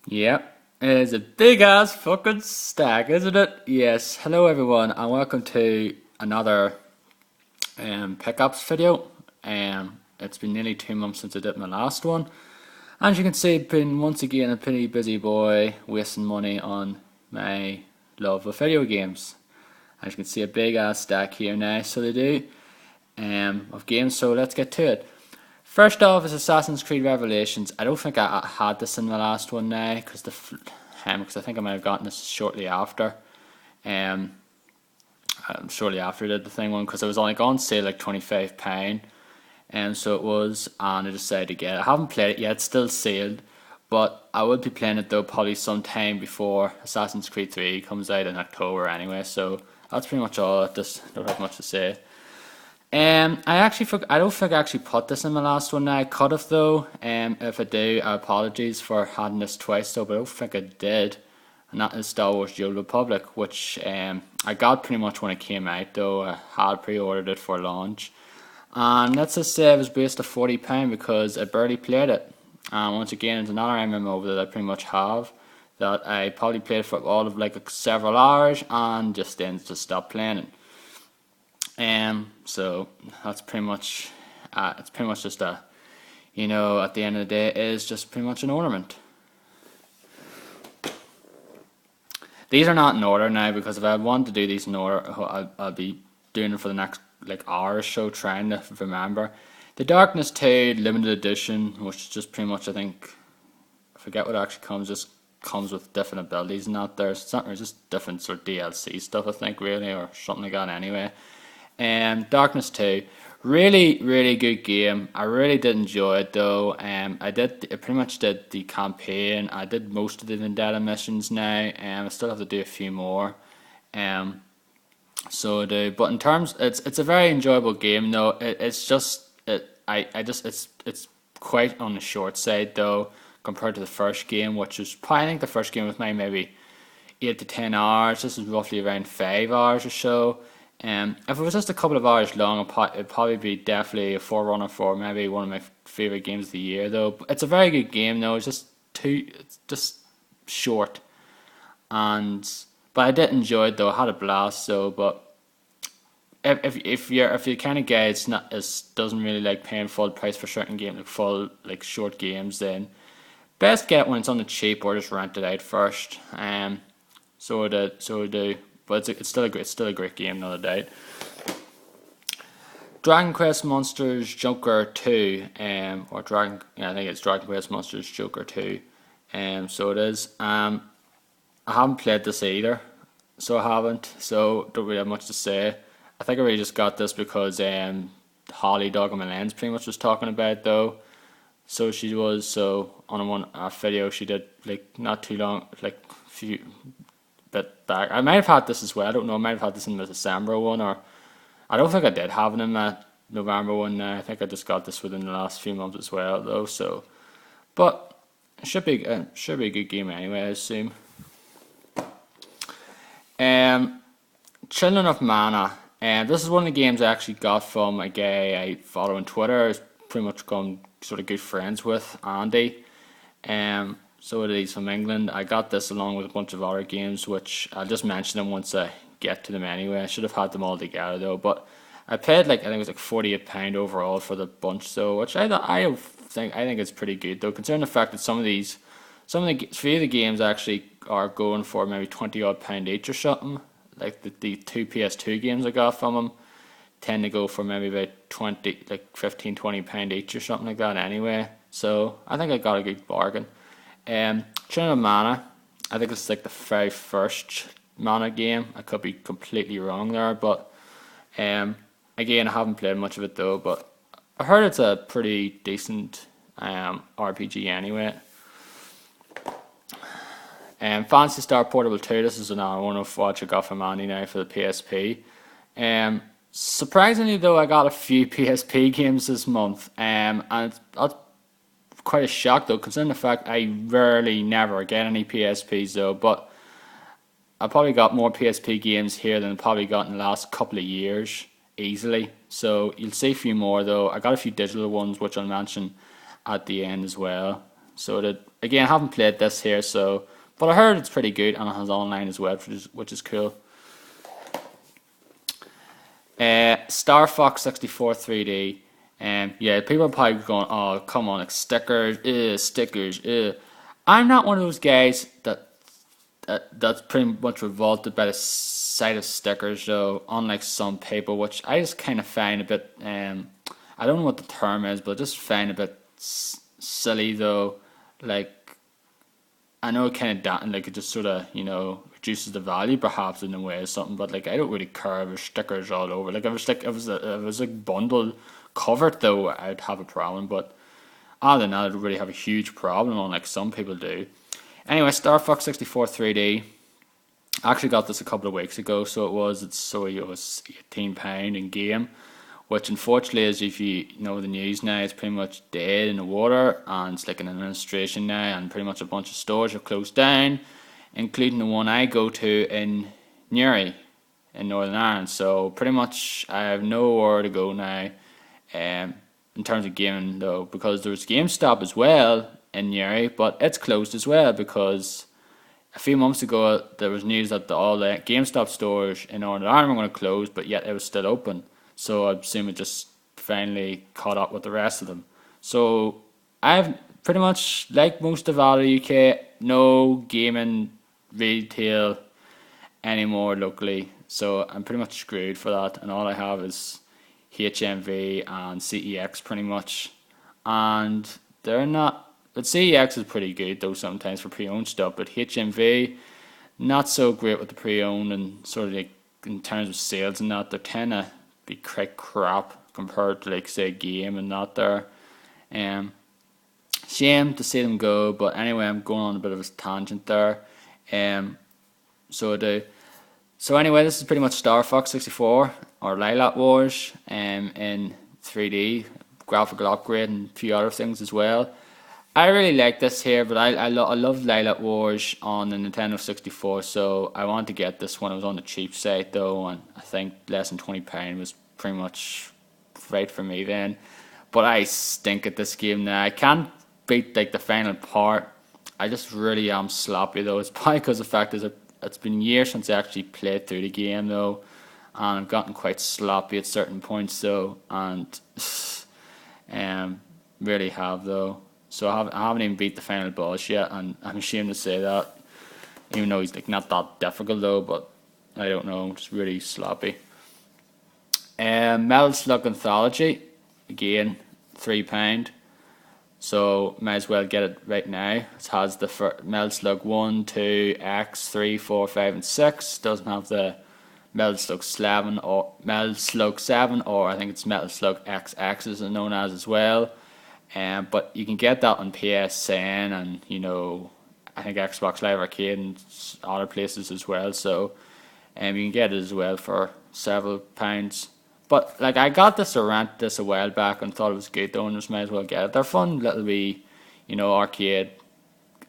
Yep, it's a big ass fucking stack, isn't it? Yes. Hello everyone, and welcome to another pickups video. It's been nearly 2 months since I did my last one. As you can see, I've been once again a pretty busy boy, wasting money on my love of video games. As you can see, a big ass stack here now, so they do, of games. So let's get to it. First off is Assassin's Creed Revelations. I don't think I had this in the last one now because I think I might have gotten this shortly after. Um, Shortly after I did the thing one because it was only on sale like £25, and so it was, and I decided to get it. I haven't played it yet; it's still sealed, but I will be playing it though probably sometime before Assassin's Creed 3 comes out in October anyway. So that's pretty much all. I just don't have much to say. I don't think I actually put this in my last one now. I could have though. If I do, apologies for having this twice though, but I don't think I did. And that is Star Wars: The Old Republic, which I got pretty much when it came out though. I had pre-ordered it for launch. And let's just say it was based on £40 because I barely played it. And once again, it's another MMO that I pretty much have. That I probably played for all of like several hours and just stopped playing it. So that's pretty much, it's pretty much just a, at the end of the day, it is just pretty much an ornament. These are not in order now because if I wanted to do these in order, I'll be doing it for the next like hour or so, trying to remember. The Darkness 2 limited edition, which is just pretty much, I think, I forget what actually comes, just comes with different abilities and that there. It's not really just different sort of DLC stuff, I think, really, or something like that anyway. Darkness 2, really good game. I really did enjoy it though. I pretty much did the campaign. I did most of the Vendetta missions now. I still have to do a few more. So I do. But in terms, it's a very enjoyable game though. It's quite on the short side though compared to the first game, which was probably, I think the first game was maybe 8 to 10 hours. This is roughly around 5 hours or so. If it was just a couple of hours long, it'd probably be definitely a forerunner for maybe one of my favorite games of the year. Though it's a very good game, though. It's just short, but I did enjoy it though. I had a blast. So, but if you're the kind of guy doesn't really like paying full price for certain games, like full like short games, then best get it when it's on the cheap or just rent it out first. So I do. But it's still a great game, no doubt. Dragon Quest Monsters Joker 2, I think it's Dragon Quest Monsters Joker 2. So it is. I haven't played this either, so I haven't. So don't really have much to say. I think I really just got this because Holly Dog on my lens pretty much was talking about it, though. So she was. So on a video she did like not too long, like few bit back. I might have had this as well. I don't know. I might have had this in the December one, or I don't think I did have it in the November one. I think I just got this within the last few months as well, though. So, but it should be a good game anyway, I assume. Children of Mana. This is one of the games I actually got from a guy I follow on Twitter. I've pretty much become sort of good friends with, Andy. So it is from England. I got this along with a bunch of other games, which I'll just mention them once I get to them anyway. I should have had them all together though, but I paid I think it was like £48 overall for the bunch, so which I think it's pretty good though, considering the fact that some of the few of the games actually are going for maybe £20 odd each or something. Like the two PS2 games I got from them tend to go for maybe about 20, like 15, £20 each or something like that anyway. So I think I got a good bargain. Children of Mana, I think it's like the very first Mana game. I could be completely wrong there, but again, I haven't played much of it though. But I heard it's a pretty decent RPG anyway. Phantasy Star Portable 2. This is another one of what I got from Andy now for the PSP. Surprisingly though, I got a few PSP games this month, and that's quite a shock though, considering the fact I never get any PSPs though. But I probably got more PSP games here than I probably got in the last couple of years easily. So you'll see a few more though. I got a few digital ones which I'll mention at the end as well. So that again, I haven't played this here, so but I heard it's pretty good and it has online as well, which is cool. Star Fox 64 3D. Yeah, people are probably going, oh, come on, like stickers. I'm not one of those guys that's pretty much revolted by the sight of stickers, though. Unlike some people, which I just kind of find a bit, I don't know what the term is, but just find a bit silly, though. Like, I know it kind of like it just sort of reduces the value perhaps in a way or something, but like I don't really care if there's stickers all over. Like if it was like bundle covered though, I'd have a problem. But other than that, I don't really have a huge problem on like some people do. Anyway, Star Fox 64 3D. I actually got this a couple of weeks ago, so it was £18 in game, which unfortunately is, if you know the news now, it's pretty much dead in the water, and it's like an administration now, and pretty much a bunch of stores have closed down, including the one I go to in Newry in Northern Ireland. So pretty much I have nowhere to go now in terms of gaming though, because there's GameStop as well in Newry, but it's closed as well because a few months ago there was news that all the GameStop stores in Northern Ireland were going to close, but yet it was still open. So I assume it just finally caught up with the rest of them. So I've pretty much, like most of all the UK, no gaming retail anymore locally. So I'm pretty much screwed for that, and all I have is HMV and CEX pretty much. And they're not, but CEX is pretty good though sometimes for pre-owned stuff, but HMV not so great with the pre-owned, and sort of like in terms of sales and that, they tend to be quite crap compared to like say Game and that there. Shame to see them go, but anyway, I'm going on a bit of a tangent there. So I do. So anyway, this is pretty much Star Fox 64 or Lilac Wars in 3D, graphical upgrade and a few other things as well. I really like this here, but I love Lilac Wars on the Nintendo 64, so I wanted to get this one. It was on the cheap site though, and I think less than £20 was pretty much right for me then. But I stink at this game now. I can't beat like the final part. I just really am sloppy though. It's probably because the fact is it's been years since I actually played through the game though, and I've gotten quite sloppy at certain points though, and really have though. So I haven't even beat the final boss yet, and I'm ashamed to say that, even though he's like not that difficult though. But I don't know, just really sloppy. Metal Slug Anthology, again £3. So might as well get it right now. It has the Metal Slug 1, 2, X, 3, 4, 5 and 6. Doesn't have the Metal Slug 7 or Metal Slug 7, or I think it's Metal Slug XX is known as well. But you can get that on PSN and I think Xbox Live Arcade and other places as well. So you can get it as well for several pounds. But like I got this or rent this a while back and thought it was good though, and just might as well get it. They're fun little wee, arcade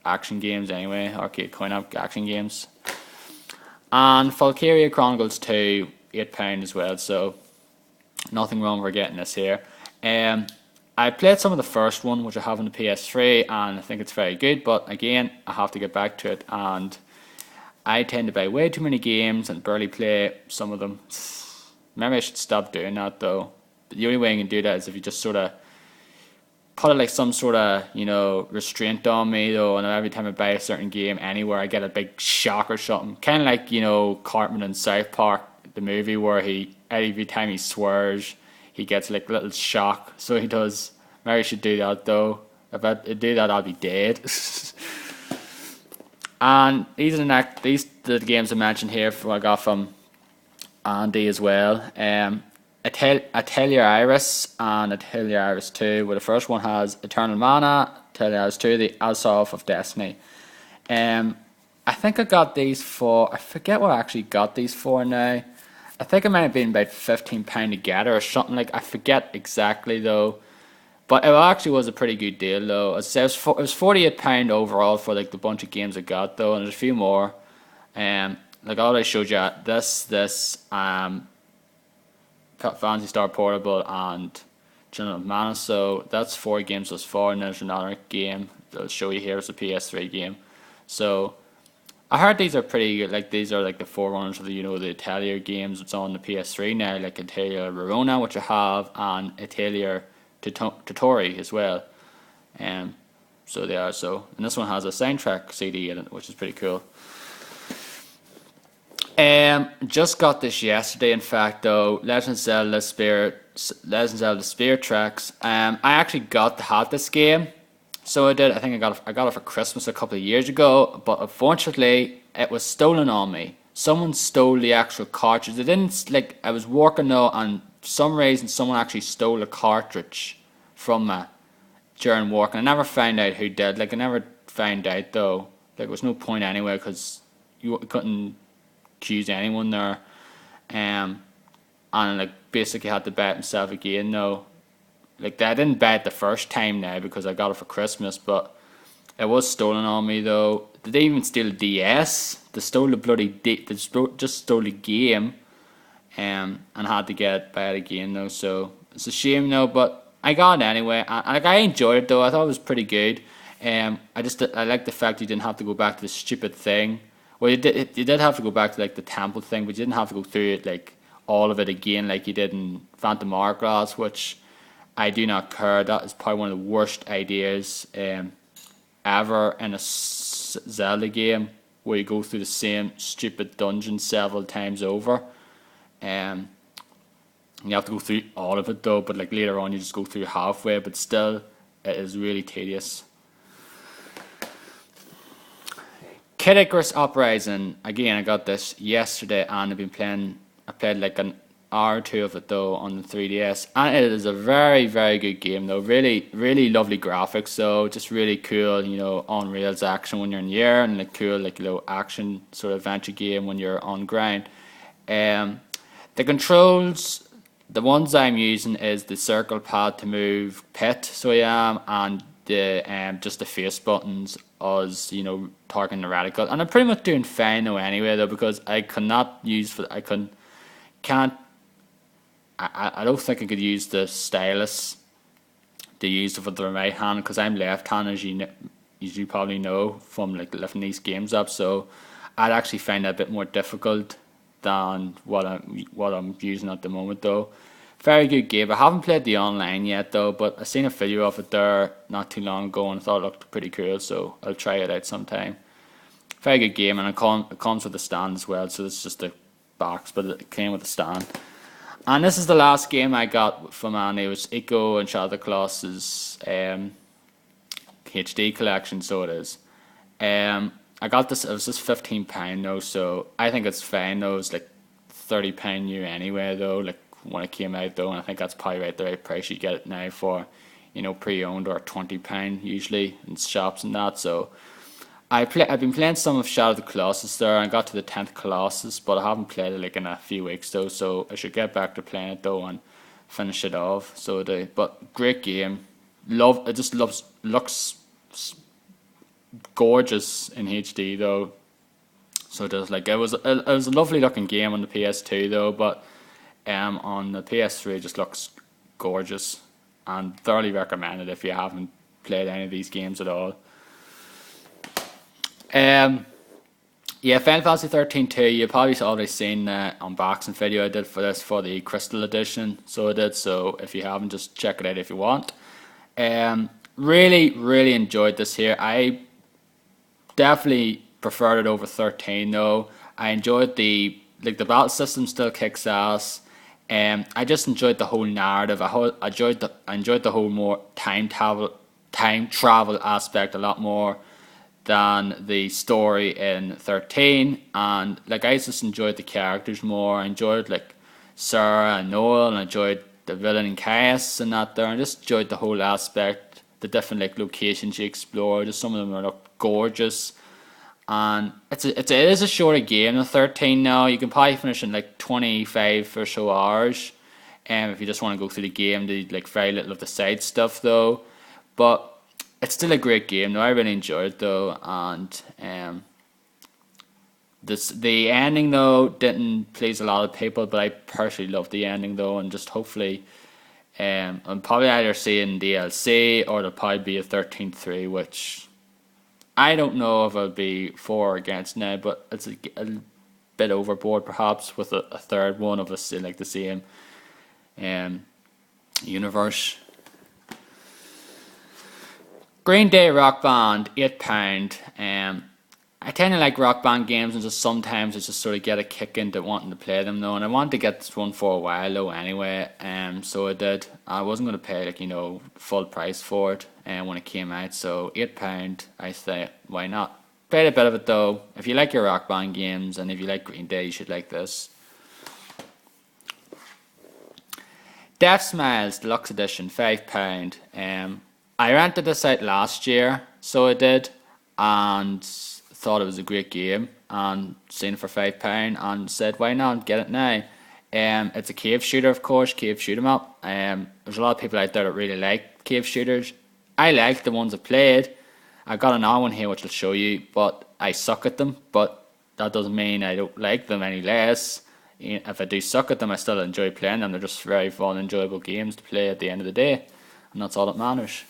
action games anyway, arcade coin-op action games. And Valkyria Chronicles 2, £8 as well, so nothing wrong with getting this here. I played some of the first one, which I have on the PS3, and I think it's very good, but again, I have to get back to it, and I tend to buy way too many games and barely play some of them. Maybe I should stop doing that though. But the only way you can do that is if you just sort of put it like some sort of, restraint on me though, and every time I buy a certain game anywhere, I get a big shock or something. Kind of like, Cartman in South Park, the movie where every time he swears, he gets like a little shock. So he does. Maybe I should do that though. If I do that, I'll be dead. And these are the games I mentioned here. I got from Andy as well. Atelier Iris and Atelier Iris 2, where the first one has Eternal Mana, Atelier Iris 2, the Alsoph of Destiny. I think I got these for, I forget what I actually got these for now. I think it might have been about £15 together or something like. I forget exactly though, but it actually was a pretty good deal though. It was £48 overall for like the bunch of games I got though, and there's a few more. Like all I showed you, this Phantasy Star Portable and General Mana. So that's 4 games thus far, and there's another game I'll show you here. It's a PS3 game. So I heard these are pretty good. Like these are like the forerunners of the the Atelier games. It's on the PS3 now, like Atelier Verona, which I have, and Atelier Tutori as well. So they are so, and this one has a soundtrack CD in it, which is pretty cool. Just got this yesterday. In fact, though, Legend of Zelda Spirit Tracks. I actually had this game. So I did. I think I got it for Christmas a couple of years ago, but unfortunately, it was stolen on me. Someone stole the actual cartridge. They didn't like. I was working though, and for some reason, someone actually stole a cartridge from me during work, and I never found out who did. Like I never found out though. Like there was no point anyway, because you couldn't accuse anyone there. And like basically had to buy it myself again though. Like I didn't buy it the first time now because I got it for Christmas, but it was stolen on me though. Did they even steal the DS? They stole the bloody just stole the game, and had to buy it again though. So it's a shame though, but I got it anyway. I enjoyed it though. I thought it was pretty good. I like the fact you didn't have to go back to the stupid thing. Well, you did have to go back to like the temple thing, but you didn't have to go through it like all of it again like you did in Phantom Hourglass, which I do not care. That is probably one of the worst ideas ever in a Zelda game, where you go through the same stupid dungeon several times over. You have to go through all of it though, but like later on you just go through halfway, but still it is really tedious. Kid Icarus Uprising. Again, I got this yesterday, and I played like an hour or two of it though on the 3DS, and it is a very, very good game though. Really, really lovely graphics though. Just really cool, on rails action when you're in the air, and like cool like action sort of adventure game when you're on ground. The controls, the ones I'm using is the circle pad to move pit, so I am, and the just the face buttons as targeting the radical, and I'm pretty much doing fine though anyway though, because I cannot use I don't think I could use the stylus to use it for the right hand, because I'm left-handed, as you probably know from like lifting these games up. So I'd actually find that a bit more difficult than what I'm using at the moment though. Very good game. I haven't played the online yet though, but I seen a video of it there not too long ago and I thought it looked pretty cool, so I'll try it out sometime. Very good game, and it comes with a stand as well, so it's just a box, but it came with a stand. And this is the last game I got from Annie. It was Ico and Shadow of the Colossus HD collection, so it is. I got this, it was just £15 though, so I think it's fine though. It was like £30 new anyway though, like when it came out though, and I think that's probably right the right price you get it now for, pre-owned, or £20 usually in shops and that. So I've been playing some of Shadow of the Colossus there, and I got to the 10th Colossus, but I haven't played it like in a few weeks though, so I should get back to playing it though and finish it off. But great game. It just looks gorgeous in HD though. So it was a lovely looking game on the PS2 though, but on the PS3 it just looks gorgeous, and thoroughly recommended if you haven't played any of these games at all. Yeah, Final Fantasy 13 2, you've probably already seen the unboxing video I did for this, for the Crystal Edition, so I did, so if you haven't, just check it out if you want. Really, really enjoyed this here. I definitely preferred it over 13 though. I enjoyed the battle system still kicks ass. I just enjoyed the whole narrative. I enjoyed the whole more time travel aspect a lot more than the story in 13, and like I just enjoyed the characters more. I enjoyed like Sarah and Noel, and I enjoyed the villain and Caius and that there, and just enjoyed the whole aspect, the different like locations you explore. Just some of them are gorgeous, and it is a shorter game than 13 now. You can probably finish in like 25 or so hours, if you just want to go through the game. Do like very little of the side stuff though, but it's still a great game though. I really enjoyed it though, and the ending though didn't please a lot of people, but I personally loved the ending though, and just hopefully I'm probably either seeing DLC or there'll probably be a 13.3, which I don't know if I'll be for or against now, but it's a bit overboard perhaps with a third one of the same universe. Green Day Rock Band, £8. I tend to like Rock Band games, and just sometimes I just sort of get a kick into wanting to play them though, and I wanted to get this one for a while though anyway, so I did. I wasn't going to pay full price for it when it came out, so £8, I say, why not? Played a bit of it though. If you like your Rock Band games, and if you like Green Day, you should like this. Death Smiles Deluxe Edition, £5. I rented this out last year, so I did, and thought it was a great game, and seen it for £5 and said why not get it now. It's a cave shooter, of course, cave shoot 'em up. There's a lot of people out there that really like cave shooters. I like the ones I've played. I got another one here which I'll show you, but I suck at them, but that doesn't mean I don't like them any less. If I do suck at them, I still enjoy playing them. They're just very fun, enjoyable games to play at the end of the day, and that's all that matters.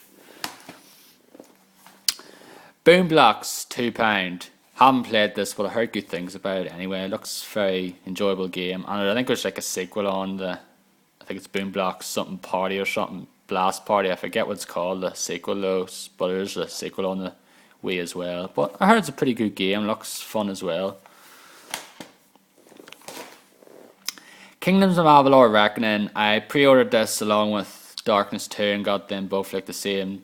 Boom Blox, £2. Haven't played this, but I heard good things about it anyway. It looks a very enjoyable game, and I think there's like a sequel on I think it's Boom Blox something party or something, Blast Party, I forget what it's called, the sequel though, but there's a sequel on the Wii as well. But I heard it's a pretty good game, looks fun as well. Kingdoms of Amalur Reckoning, I pre-ordered this along with Darkness 2 and got them both like the same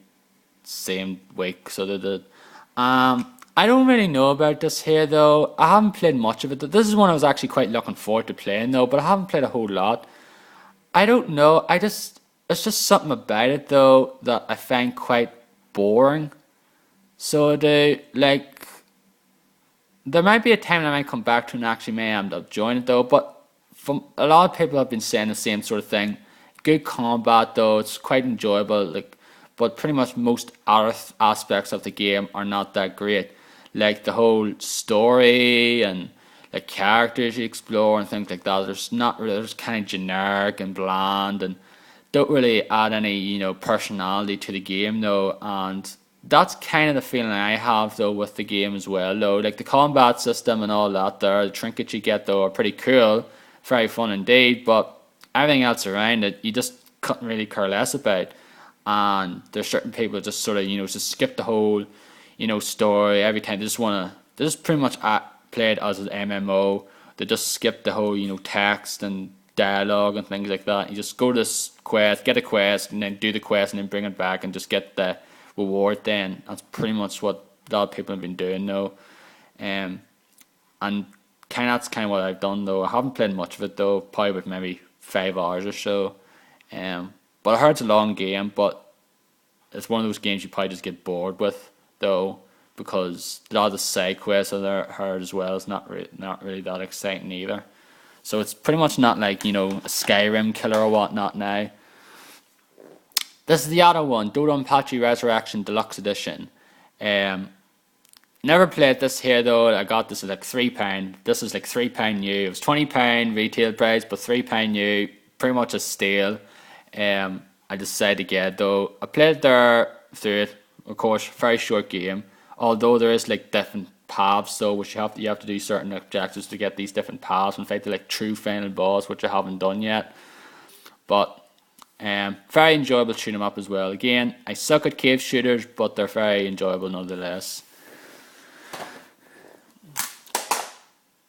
week, so they did. I don't really know about this here though. I haven't played much of it. This is one I was actually quite looking forward to playing though, but I haven't played a whole lot. I don't know, it's just something about it though that I find quite boring. So there might be a time I might come back to and actually may end up joining it though, but from a lot of people have been saying the same sort of thing. Good combat though, it's quite enjoyable, but pretty much most other aspects of the game are not that great. Like the whole story and the characters you explore and things like that, they're kind of generic and bland and don't really add any, personality to the game though, and that's kind of the feeling I have though with the game as well though. Like the combat system and all that there, the trinkets you get though are pretty cool, very fun indeed, but everything else around it you just couldn't really care less about. And there's certain people that just sort of, just skip the whole, story every time. They just pretty much play it as an MMO. They just skip the whole, text and dialogue and things like that. You just go to this quest, get a quest, and then do the quest, and then bring it back and just get the reward then. That's pretty much what a lot of people have been doing though. And that's kind of what I've done though. I haven't played much of it though, probably with maybe 5 hours or so. But I heard it's a long game, but it's one of those games you probably just get bored with, though, because a lot of the side quests that I heard as well is not really that exciting either. So it's pretty much not like, a Skyrim killer or whatnot now. This is the other one, Darro Patchi Resurrection Deluxe Edition. Never played this here though. I got this at like £3. This is like £3 new. It was £20 retail price, but £3 new, pretty much a steal. I decided to get it though. I played there through it, of course, very short game. Although there is like different paths though, which you have to do certain objectives to get these different paths and fight the true final boss, which I haven't done yet. But very enjoyable shoot 'em up as well. Again, I suck at cave shooters, but they're very enjoyable nonetheless.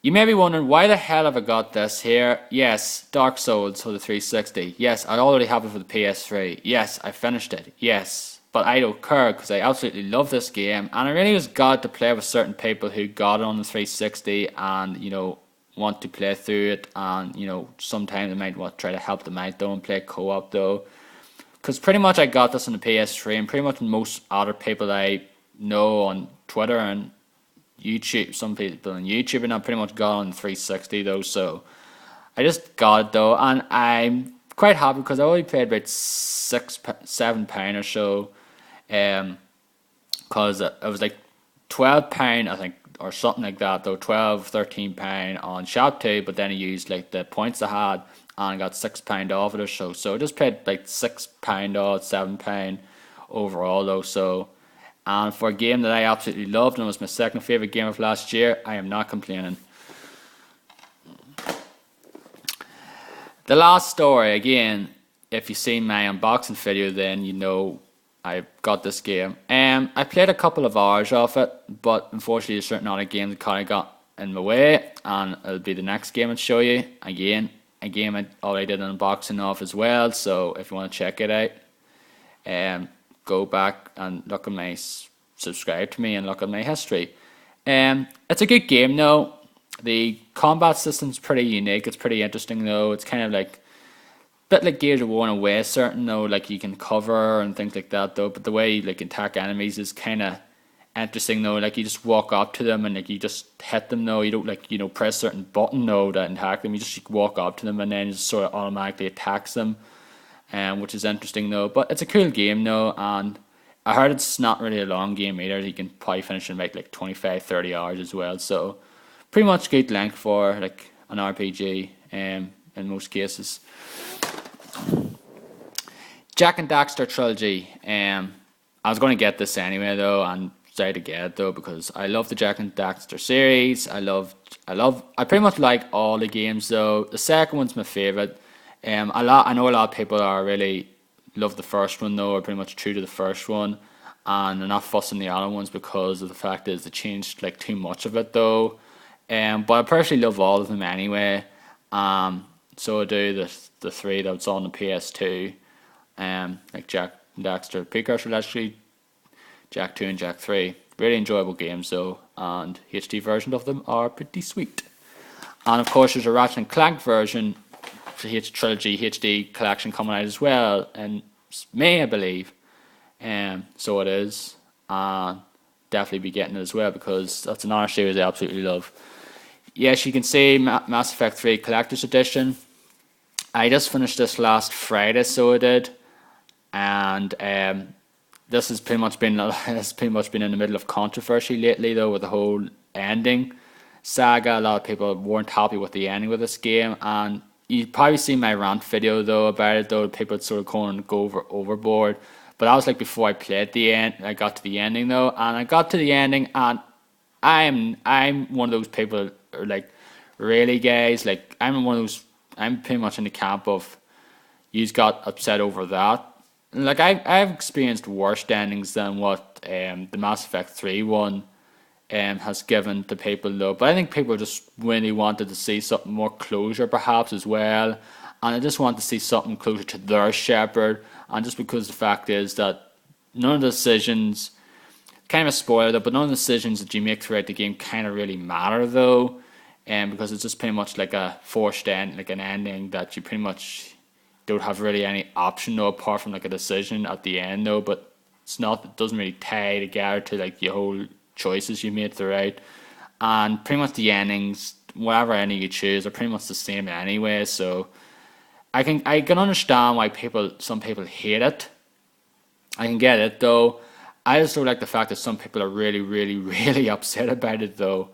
You may be wondering, why the hell have I got this here? Yes, Dark Souls for the 360. Yes, I already have it for the PS3. Yes, I finished it. Yes, but I don't care because I absolutely love this game. And I really was glad to play with certain people who got it on the 360 and, want to play through it. And, sometimes I might want to try to help them out though and play co-op though. Because pretty much I got this on the PS3 and pretty much most other people I know on Twitter and YouTube, some people on YouTube, and I pretty much got on 360 though, so I just got it though, and I'm quite happy because I only paid about £7 or so, because it was like £12 I think or something like that though, 12, 13 pound on Shop 2, but then I used like the points I had and I got £6 off it or so. So I just paid like £6 off, £7 overall though. So, and for a game that I absolutely loved and was my second favourite game of last year, I am not complaining. The last story, again, if you've seen my unboxing video, then you know I got this game. I played a couple of hours of it, but unfortunately there's certain other games that kind of got in my way, and it'll be the next game I'll show you. Again, a game I already did an unboxing of as well, so if you want to check it out, go back and look at my, subscribe to me and look at my history. It's a good game though. The combat system's pretty unique, it's pretty interesting though. It's kind of like bit like Gears of War in a way, certain though, like you can cover and things like that though, but the way you like attack enemies is kind of interesting though. Like you just walk up to them and like you just hit them though. You don't like, you know, press certain button though to attack them. You just walk up to them and then it just sort of automatically attacks them, which is interesting though. But it's a cool game though, and I heard it's not really a long game either. You can probably finish in like 25-30 hours as well, so pretty much good length for like an RPG in most cases. Jak Daxter Trilogy. I was going to get this anyway though, and decided to get it though because I love the Jak Daxter series. I pretty much like all the games though. The second one's my favorite. I know a lot of people are really love the first one though, are pretty much true to the first one, and they're not fussing the other ones because of the fact is they changed like too much of it though. But I personally love all of them anyway. So I do the three that's on the PS2, like Jak Daxter Precursor, actually, Jak 2 and Jak 3. Really enjoyable games though, and HD versions of them are pretty sweet. And of course there's a Ratchet and Clank version, the Trilogy HD collection coming out as well in May, I believe. So it is, and definitely be getting it as well because that's another series I absolutely love. Yes, you can see Mass Effect 3 Collector's Edition. I just finished this last Friday, so I did, and this has pretty much been in the middle of controversy lately though with the whole ending saga. A lot of people weren't happy with the ending of this game, and you probably seen my rant video though about it though. People sort of go overboard, but that was like before I played the end. I got to the ending though, and I got to the ending, and I'm one of those people like, really guys, like I'm pretty much in the camp of you've got upset over that. Like I've experienced worse endings than what the Mass Effect 3 one has given to people though. But I think people just really wanted to see something more closure perhaps as well. And I just want to see something closer to their Shepard. And just because the fact is that none of the decisions, kind of a spoiler though, but none of the decisions that you make throughout the game kind of really matter though. Because it's just pretty much like a forced end, like an ending that you pretty much don't have really any option though, apart from like a decision at the end though. But it doesn't really tie together to like your whole choices you made throughout. And pretty much the endings, whatever ending you choose, are pretty much the same anyway. So I can understand why some people hate it. I can get it though. I just don't like the fact that some people are really, really, really upset about it though.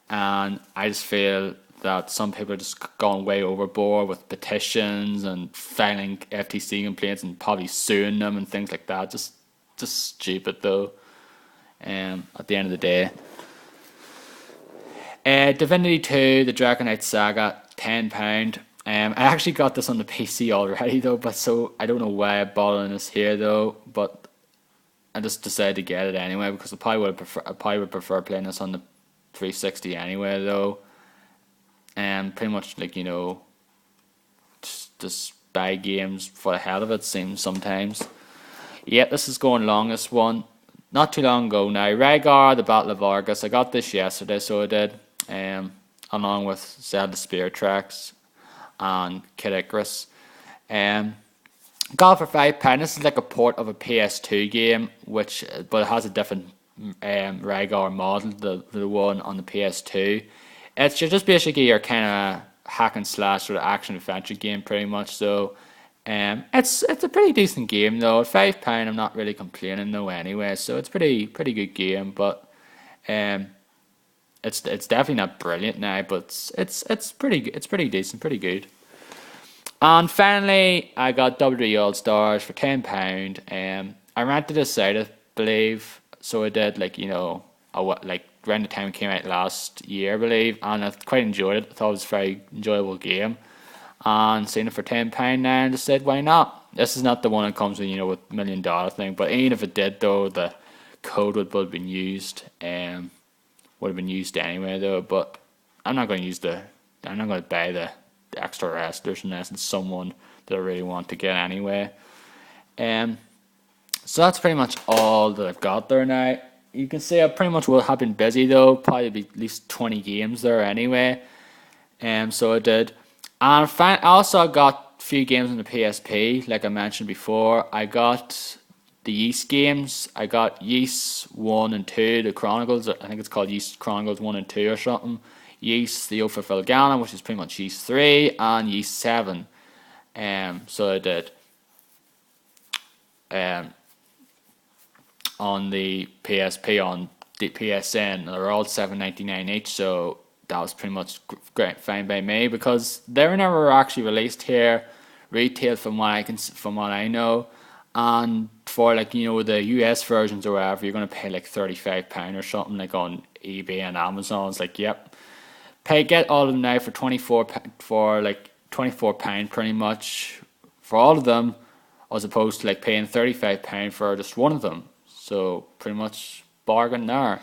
And I just feel that some people are just gone way overboard with petitions and filing FTC complaints and probably suing them and things like that. Just stupid though. At the end of the day. Divinity 2, the Dragonite Saga, £10. I actually got this on the PC already though, but so I don't know why I'm bothering this here though, but I just decided to get it anyway because I probably would prefer playing this on the 360 anyway though. And pretty much like, you know, just buy games for the hell of it seems sometimes. Yeah, this is going long, this one. Not too long ago now. Rygar, the Battle of Argus. I got this yesterday, so I did. Along with Zelda Spirit Tracks and Kid Icarus. Got it for £5. This is like a port of a PS2 game, but it has a different Rygar model, the one on the PS2. It's just basically your kind of hack and slash sort of action adventure game, pretty much. So, it's a pretty decent game though. At £5, I'm not really complaining though anyway. So it's pretty good game, but it's definitely not brilliant now, but it's pretty decent, pretty good. And finally, I got WWE All Stars for £10. I rented this out, I believe, so I did like like around the time it came out last year, I believe, and I quite enjoyed it. I thought it was a very enjoyable game, and seeing it for £10 now, and just said why not. This is not the one that comes with with $1 million thing, but even if it did though, the code would have been used, would have been used anyway though. But I'm not going to use I'm not going to buy the extra wrestlers unless it's someone that I really want to get anyway. So that's pretty much all that I've got there now. You can see I pretty much will have been busy though, probably be at least 20 games there anyway. So I did. And also I got a few games on the PSP, like I mentioned before. I got the Yeast games. I got Yeast 1 and 2, the Chronicles. I think it's called Yeast Chronicles 1 and 2 or something. Yeast, the Oath of Felgana, which is pretty much Yeast 3, and Yeast 7. So I did. On the PSP, on the PSN, they're all $7.99 each, so that was pretty much great, fine by me, because they were never actually released here retail from what I know. And for like the US versions or whatever, you're gonna pay like £35 or something, like on eBay and Amazon. It's like, yep, get all of them now for £24 pretty much for all of them, as opposed to like paying £35 for just one of them. So pretty much bargain there.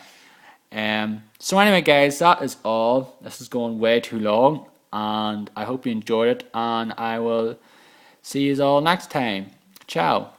So anyway, guys, that is all. This is going way too long, and I hope you enjoyed it, and I will see you all next time. Ciao.